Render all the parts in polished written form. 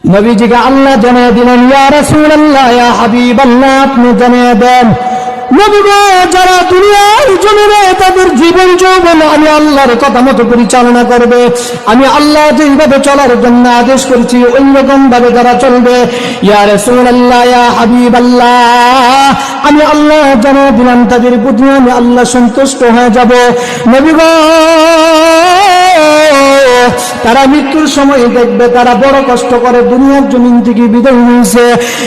নবীজিকে আল্লাহ জানিয়ে দিলেন, ইয়া রাসূলুল্লাহ, ইয়া হাবিবাল্লাহ, আপনি জানিয়ে দেন নবী গো, যারা দুনিয়ার জমিনে তাদের জীবন যৌবন আমি আল্লাহর কথা মতো পরিচালনা করবে, আমি আল্লাহ যেভাবে চলার জন্য আদেশ করেছি ওই রকম ভাবে যারা চলবে, ইয়া রাসূলুল্লাহ, ইয়া হাবিবাল্লাহ, আমি আল্লাহ জানিয়ে দিলাম তাদের প্রতি আমি আল্লাহ সন্তুষ্ট হয়ে যাব। নবী গো, তারা মৃত্যুর সময় দেখবে তারা বড় কষ্ট করে দুনিয়ার জমিন থেকে বিদায় হয়েছে।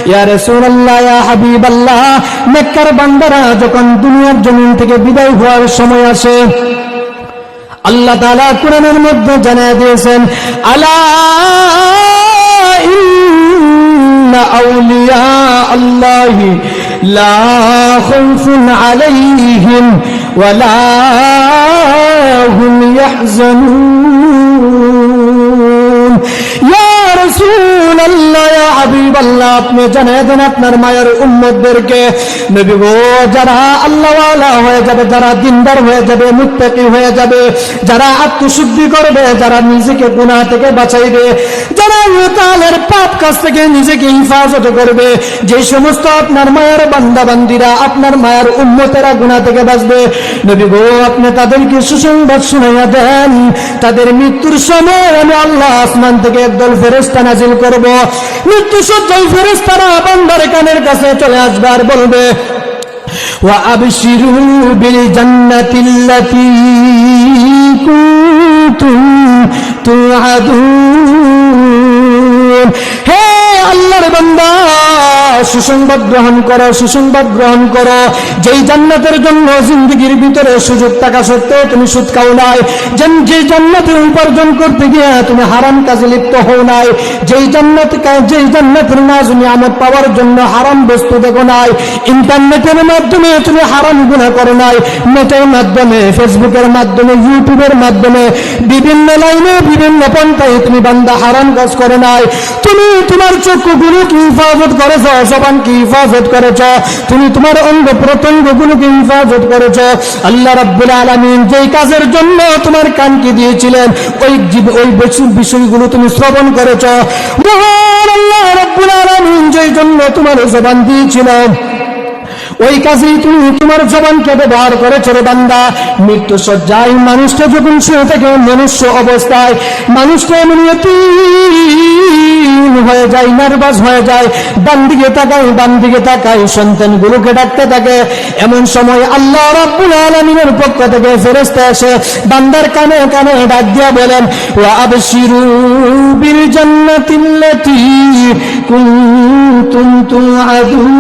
ইয়া রাসূলুল্লাহ, ইয়া হাবিবাল্লাহ, মক্কার বান্দারা যখন দুনিয়ার জমিন থেকে বিদায় হওয়ার সময় আসে, আল্লাহ তাআলা কোরআনের মধ্যে জানিয়ে দিয়েছেন, আলা ইন্না আউলিয়া আল্লাহি লা খাউফুন আলাইহিম ওয়া লা হুম ইয়াহজানুন। ইয়া রাসূলুল্লাহ, ইয়া হাবিবাল্লাহ, আপনি জানিয়ে দেন আপনার মায়ের উম্মতদেরকে, নবী গো, যারা আল্লাহ ওয়ালা হয়ে যাবে, যারা দিনদার হয়ে যাবে, মুত্তাকি হয়ে যাবে, যারা আত্মশুদ্ধি করবে, যারা নিজেকে গুনাহ থেকে বাঁচাইবে, যারা ইহকালের পাপ কাজ থেকে নিজেকে হিফাজত করবে, যে সমস্ত আপনার মায়ের বান্দা বান্দিরা, আপনার মায়ের উম্মতেরা গুনাহ থেকে বাঁচবে, নবী গো, আপনি তাদেরকে সুসংবাদ শুনাইয়া দেন, তাদের মৃত্যুর সময় আমি আল্লাহ আসমান থেকে একদল ফেরেশতা নাজিল করব। মৃত্যু সজ্জায় ফেরেশতারা বান্দার কানের কাছে চলে আসবে আর বলবে, ওয়া আবশিরু বিল জান্নাতিল্লাতী কুনতুম তুআদুন। হে আল্লাহর বান্দা, সুসংবাদ গ্রহণ করো, সুসংবাদ গ্রহণ করো, যেই জান্নাতের জন্য জিন্দেগির ভিতরে সুযোগ থাকা সত্ত্বেও তুমি সুদ খাও নাই, যে জান্নাতের উপার্জন করতে গিয়ে তুমি হারাম কাজে লিপ্ত হও নাই, যেই জান্নাতের নাজ নিয়ামত পাওয়ার জন্য হারাম বস্তু দেখো নাই, ইন্টারনেটের মাধ্যমে তুমি হারাম গুনাহ করো নাই, নেটের মাধ্যমে, ফেসবুকের মাধ্যমে, ইউটিউবের মাধ্যমে, বিভিন্ন লাইনে, বিভিন্ন পন্থায় তুমি বান্দা হারাম কাজ করো নাই, তুমি তোমার চক্ষুগুলোকে হিফাজত করেছ, জবানকে হিফাজত করেছ, তুমি তোমার অঙ্গ প্রত্যঙ্গগুলোকে হিফাজত করেছ। আল্লাহ রাব্বুল আলামিন যেই কাজের জন্য তোমার কানকে দিয়েছিলেন ওই বিষয়গুলো তুমি শ্রবণ করেছ। আল্লাহ রাব্বুল আলামিন যেই জন্য তোমার জবান দিয়েছিলেন ওই কাজেই তুমি তোমার জবানকে ব্যবহার করেছো রে বান্দা। মৃত্যু সজ্জায় মানুষটা যখন শুয়ে থাকে মনুষ্য অবস্থায়, মানুষটা এমন হয়ে যায়, নার্ভাস হয়ে যায়, ডান দিকে তাকায়, সন্তানগুলোকে ডাকতে থাকে। এমন সময় আল্লাহ রাব্বুল আলামিনের পক্ষ থেকে ফেরেশতা এসে বান্দার কানে কানে ডাক দিয়া বলেন, ওয়া আবশিরু বিল জান্নাতিল্লাতী কুনতুম তুআদুন।